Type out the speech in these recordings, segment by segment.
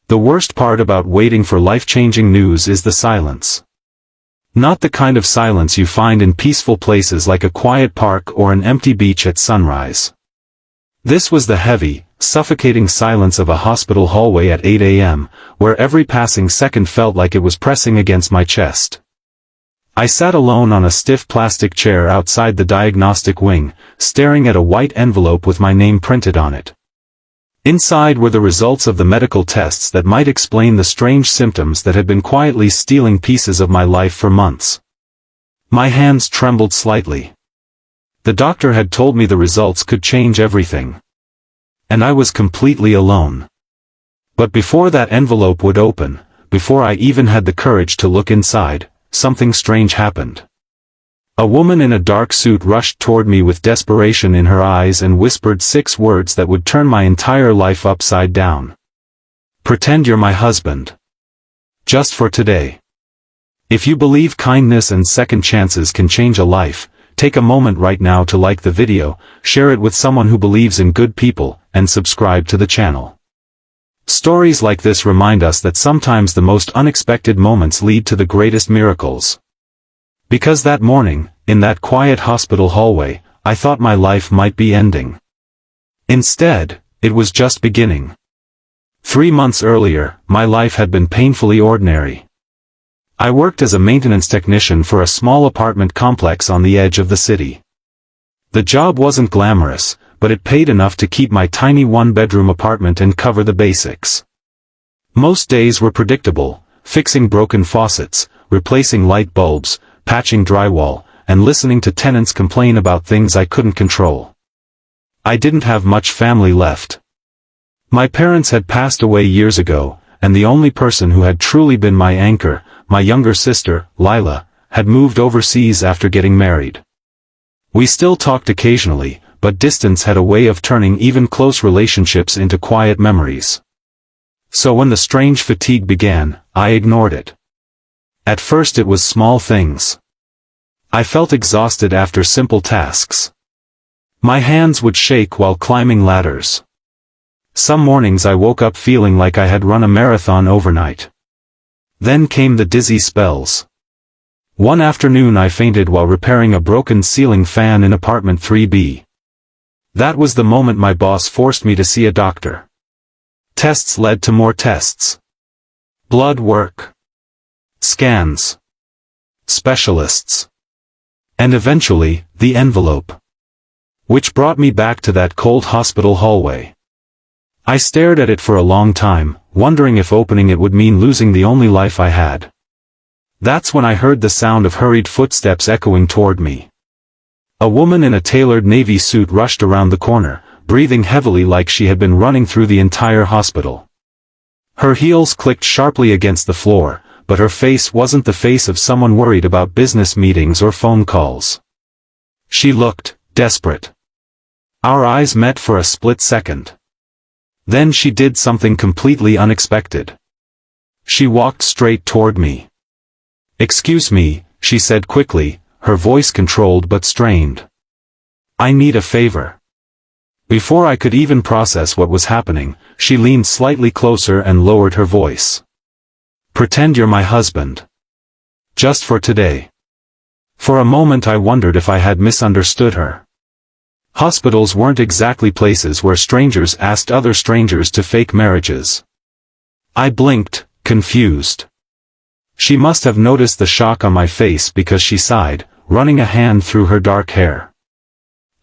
The worst part about waiting for life-changing news is the silence. Not the kind of silence you find in peaceful places like a quiet park or an empty beach at sunrise. This was the heavy, suffocating silence of a hospital hallway at 8 a.m., where every passing second felt like it was pressing against my chest. I sat alone on a stiff plastic chair outside the diagnostic wing, staring at a white envelope with my name printed on it. Inside were the results of the medical tests that might explain the strange symptoms that had been quietly stealing pieces of my life for months. My hands trembled slightly. The doctor had told me the results could change everything. And I was completely alone. But before that envelope would open, before I even had the courage to look inside, something strange happened. A woman in a dark suit rushed toward me with desperation in her eyes and whispered 6 words that would turn my entire life upside down. Pretend you're my husband. Just for today. If you believe kindness and second chances can change a life, take a moment right now to like the video, share it with someone who believes in good people, and subscribe to the channel. Stories like this remind us that sometimes the most unexpected moments lead to the greatest miracles. Because that morning, in that quiet hospital hallway, I thought my life might be ending. Instead, it was just beginning. 3 months earlier, my life had been painfully ordinary. I worked as a maintenance technician for a small apartment complex on the edge of the city. The job wasn't glamorous, but it paid enough to keep my tiny 1-bedroom apartment and cover the basics. Most days were predictable, fixing broken faucets, replacing light bulbs, patching drywall, and listening to tenants complain about things I couldn't control. I didn't have much family left. My parents had passed away years ago, and the only person who had truly been my anchor, my younger sister, Lila, had moved overseas after getting married. We still talked occasionally, but distance had a way of turning even close relationships into quiet memories. So when the strange fatigue began, I ignored it. At first it was small things. I felt exhausted after simple tasks. My hands would shake while climbing ladders. Some mornings I woke up feeling like I had run a marathon overnight. Then came the dizzy spells. One afternoon I fainted while repairing a broken ceiling fan in apartment 3B. That was the moment my boss forced me to see a doctor. Tests led to more tests. Blood work. Scans. Specialists. And eventually, the envelope. Which brought me back to that cold hospital hallway. I stared at it for a long time, wondering if opening it would mean losing the only life I had. That's when I heard the sound of hurried footsteps echoing toward me. A woman in a tailored navy suit rushed around the corner, breathing heavily like she had been running through the entire hospital. Her heels clicked sharply against the floor, but her face wasn't the face of someone worried about business meetings or phone calls. She looked desperate. Our eyes met for a split second. Then she did something completely unexpected. She walked straight toward me. "Excuse me," she said quickly, her voice controlled but strained. "I need a favor." Before I could even process what was happening, she leaned slightly closer and lowered her voice. "Pretend you're my husband. Just for today." For a moment I wondered if I had misunderstood her. Hospitals weren't exactly places where strangers asked other strangers to fake marriages. I blinked, confused. She must have noticed the shock on my face because she sighed, running a hand through her dark hair.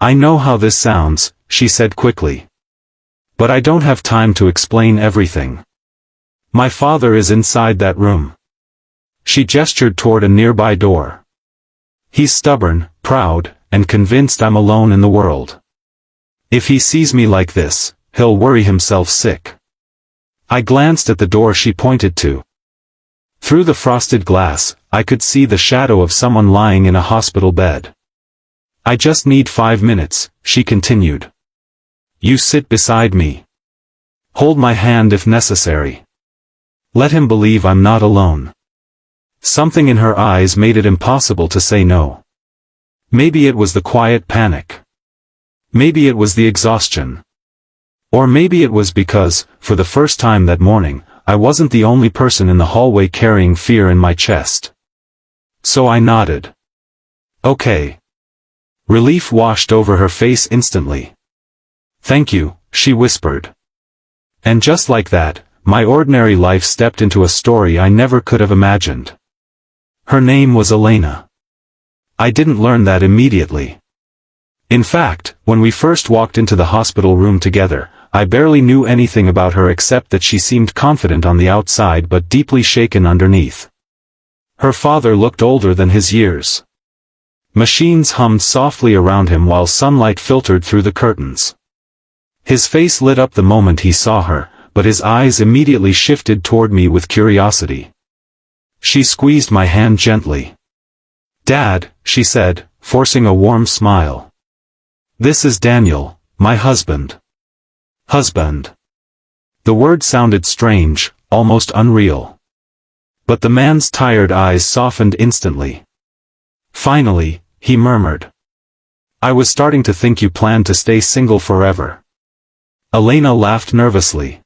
"I know how this sounds," she said quickly. "But I don't have time to explain everything. My father is inside that room." She gestured toward a nearby door. "He's stubborn, proud, and convinced I'm alone in the world. If he sees me like this, he'll worry himself sick." I glanced at the door she pointed to. Through the frosted glass, I could see the shadow of someone lying in a hospital bed. "I just need 5 minutes," she continued. "You sit beside me. Hold my hand if necessary. Let him believe I'm not alone." Something in her eyes made it impossible to say no. Maybe it was the quiet panic. Maybe it was the exhaustion. Or maybe it was because, for the first time that morning, I wasn't the only person in the hallway carrying fear in my chest. So I nodded. Okay. Relief washed over her face instantly. Thank you, she whispered. And just like that, my ordinary life stepped into a story I never could have imagined. Her name was Elena. I didn't learn that immediately. In fact, when we first walked into the hospital room together, I barely knew anything about her except that she seemed confident on the outside but deeply shaken underneath. Her father looked older than his years. Machines hummed softly around him while sunlight filtered through the curtains. His face lit up the moment he saw her, but his eyes immediately shifted toward me with curiosity. She squeezed my hand gently. "Dad," she said, forcing a warm smile. "This is Daniel, my husband." Husband. The word sounded strange, almost unreal. But the man's tired eyes softened instantly. "Finally," he murmured. "I was starting to think you planned to stay single forever." Elena laughed nervously.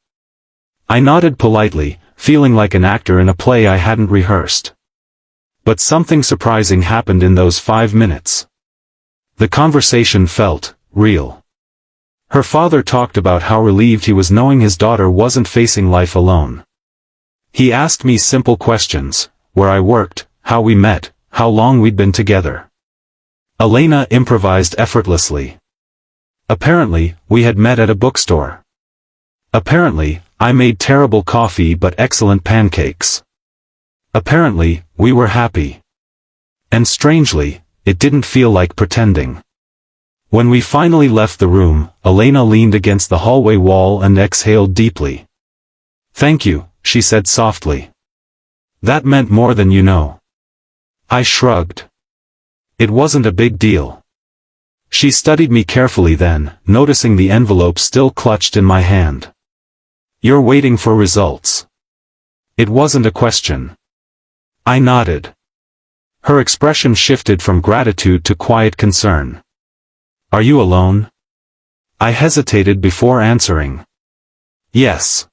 I nodded politely, feeling like an actor in a play I hadn't rehearsed. But something surprising happened in those 5 minutes. The conversation felt real. Her father talked about how relieved he was knowing his daughter wasn't facing life alone. He asked me simple questions: where I worked, how we met, how long we'd been together. Elena improvised effortlessly. Apparently, we had met at a bookstore. Apparently, I made terrible coffee but excellent pancakes. Apparently, we were happy. And strangely, it didn't feel like pretending. When we finally left the room, Elena leaned against the hallway wall and exhaled deeply. "Thank you," she said softly. "That meant more than you know." I shrugged. It wasn't a big deal. She studied me carefully then, noticing the envelope still clutched in my hand. "You're waiting for results." It wasn't a question. I nodded. Her expression shifted from gratitude to quiet concern. "Are you alone?" I hesitated before answering. "Yes."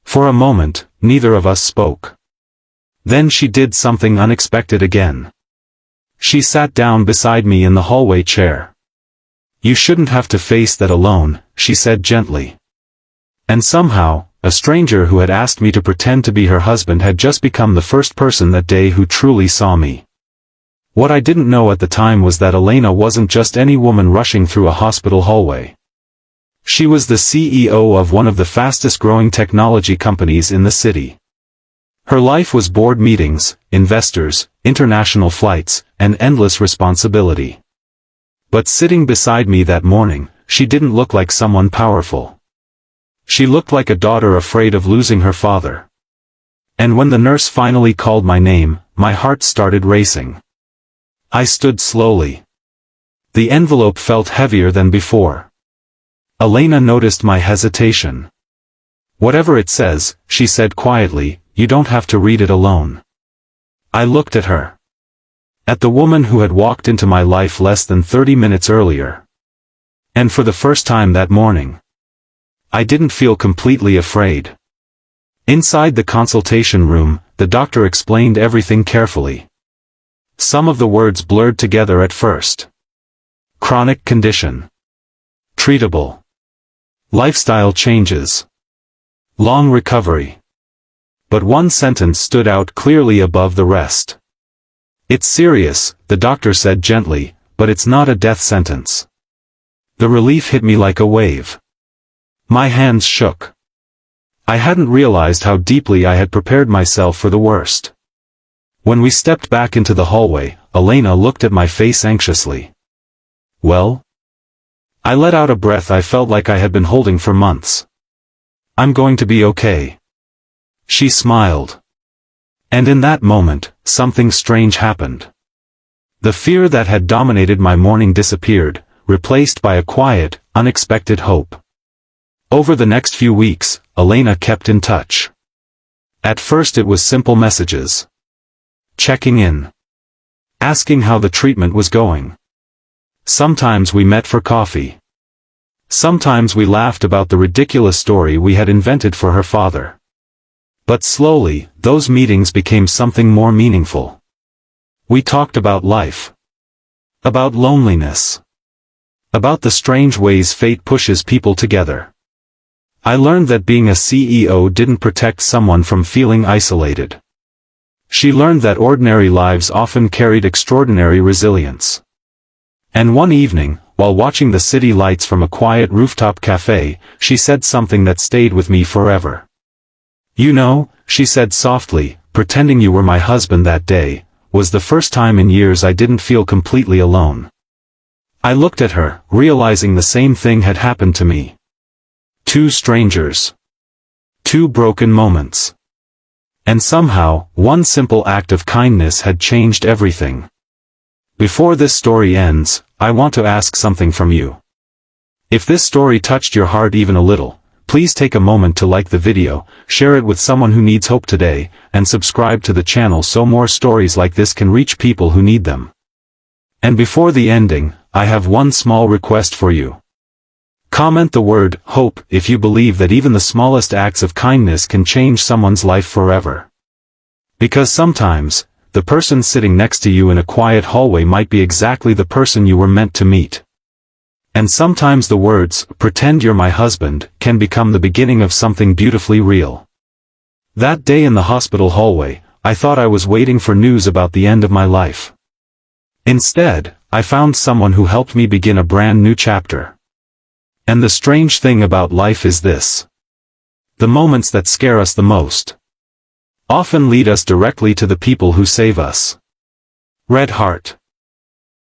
For a moment, neither of us spoke. Then she did something unexpected again. She sat down beside me in the hallway chair. "You shouldn't have to face that alone," she said gently. And somehow, a stranger who had asked me to pretend to be her husband had just become the first person that day who truly saw me. What I didn't know at the time was that Elena wasn't just any woman rushing through a hospital hallway. She was the CEO of one of the fastest-growing technology companies in the city. Her life was board meetings, investors, international flights, and endless responsibility. But sitting beside me that morning, she didn't look like someone powerful. She looked like a daughter afraid of losing her father. And when the nurse finally called my name, my heart started racing. I stood slowly. The envelope felt heavier than before. Elena noticed my hesitation. "Whatever it says," she said quietly, "you don't have to read it alone." I looked at her. At the woman who had walked into my life less than 30 minutes earlier. And for the first time that morning, I didn't feel completely afraid. Inside the consultation room, the doctor explained everything carefully. Some of the words blurred together at first. Chronic condition. Treatable. Lifestyle changes. Long recovery. But one sentence stood out clearly above the rest. "It's serious," the doctor said gently, "but it's not a death sentence." The relief hit me like a wave. My hands shook. I hadn't realized how deeply I had prepared myself for the worst. When we stepped back into the hallway, Elena looked at my face anxiously. "Well?" I let out a breath I felt like I had been holding for months. "I'm going to be okay." She smiled. And in that moment, something strange happened. The fear that had dominated my morning disappeared, replaced by a quiet, unexpected hope. Over the next few weeks, Elena kept in touch. At first it was simple messages. Checking in. Asking how the treatment was going. Sometimes we met for coffee. Sometimes we laughed about the ridiculous story we had invented for her father. But slowly, those meetings became something more meaningful. We talked about life. About loneliness. About the strange ways fate pushes people together. I learned that being a CEO didn't protect someone from feeling isolated. She learned that ordinary lives often carried extraordinary resilience. And one evening, while watching the city lights from a quiet rooftop cafe, she said something that stayed with me forever. "You know," she said softly, "pretending you were my husband that day was the first time in years I didn't feel completely alone." I looked at her, realizing the same thing had happened to me. Two strangers. Two broken moments. And somehow, one simple act of kindness had changed everything. Before this story ends, I want to ask something from you. If this story touched your heart even a little, please take a moment to like the video, share it with someone who needs hope today, and subscribe to the channel so more stories like this can reach people who need them. And before the ending, I have one small request for you. Comment the word hope if you believe that even the smallest acts of kindness can change someone's life forever. Because sometimes, the person sitting next to you in a quiet hallway might be exactly the person you were meant to meet. And sometimes the words, "Pretend you're my husband," can become the beginning of something beautifully real. That day in the hospital hallway, I thought I was waiting for news about the end of my life. Instead, I found someone who helped me begin a brand new chapter. And the strange thing about life is this. The moments that scare us the most often lead us directly to the people who save us. Red Heart.